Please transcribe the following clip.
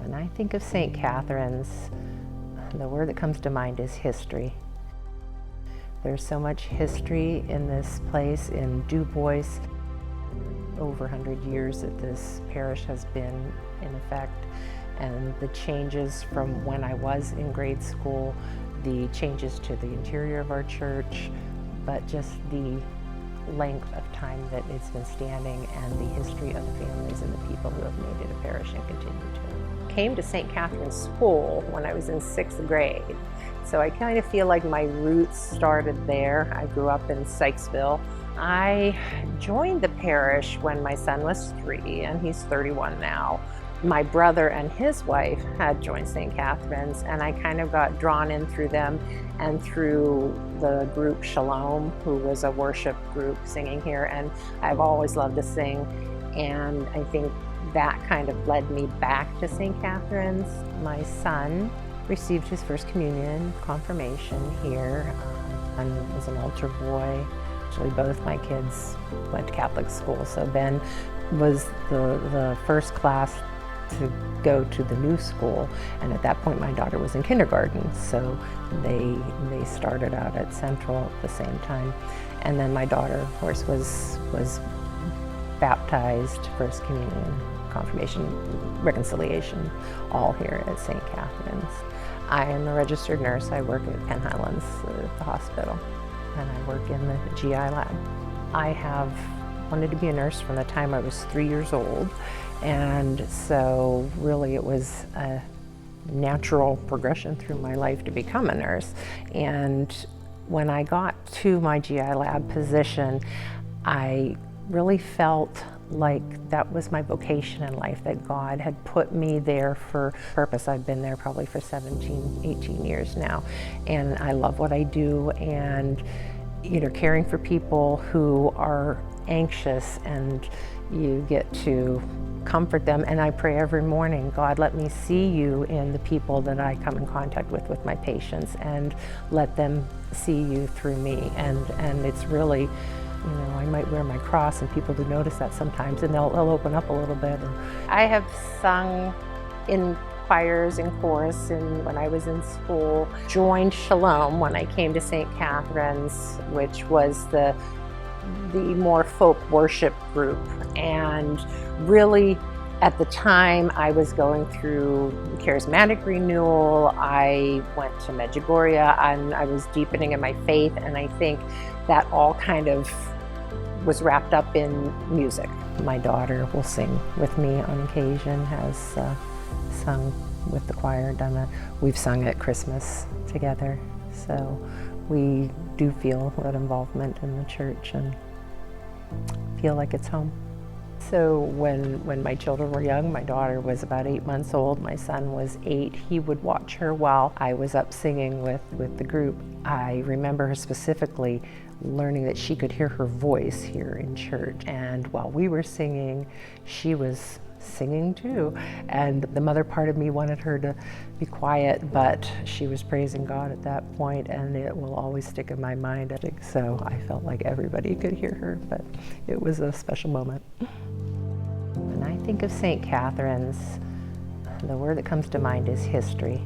When I think of St. Catherine's, the word that comes to mind is history. There's so much history in this place, in DuBois. Over 100 years that this parish has been in effect, and the changes from when I was in grade school, the changes to the interior of our church, but just the length of time that it's been standing and the history of the families and the people who have made it a parish and continue to. I came to St. Catherine's School when I was in 6th grade, so I kind of feel like my roots started there. I grew up in Sykesville. I joined the parish when my son was 3, and he's 31 now. My brother and his wife had joined St. Catherine's, and I kind of got drawn in through them and through the group Shalom, who was a worship group singing here, and I've always loved to sing, and I think that kind of led me back to St. Catherine's. My son received his first communion, confirmation here, and was an altar boy. Actually, both my kids went to Catholic school, so Ben was the first class to go to the new school, and at that point my daughter was in kindergarten, so they started out at Central at the same time. And then my daughter, of course, was baptized, first communion, confirmation, reconciliation, all here at St. Catherine's. I am a registered nurse. I work at Penn Highlands, the hospital, and I work in the GI lab. I have wanted to be a nurse from the time I was 3 years old, and so really it was a natural progression through my life to become a nurse. And when I got to my GI lab position, I really felt like that was my vocation in life, that God had put me there for a purpose. I've been there probably for 17, 18 years now, and I love what I do, and caring for people who are anxious, and you get to comfort them. And I pray every morning, God, let me see you in the people that I come in contact with my patients, and let them see you through me. And it's really, I might wear my cross, and people do notice that sometimes, and they'll open up a little bit. And I have sung in choirs and chorus when I was in school. Joined Shalom when I came to St. Catherine's, which was the more folk worship group. And really, at the time, I was going through charismatic renewal. I went to Medjugorje, and I was deepening in my faith, and I think that all kind of was wrapped up in music. My daughter will sing with me on occasion, has sung with the choir, we've sung at Christmas together, so we do feel that involvement in the church and feel like it's home. So when my children were young, my daughter was about 8 months old, my son was 8, he would watch her while I was up singing with the group. I remember her specifically learning that she could hear her voice here in church, and while we were singing, she was singing too, and the mother part of me wanted her to be quiet, but she was praising God at that point, and it will always stick in my mind. So I felt like everybody could hear her, but it was a special moment. When I think of St. Catherine's, the word that comes to mind is history.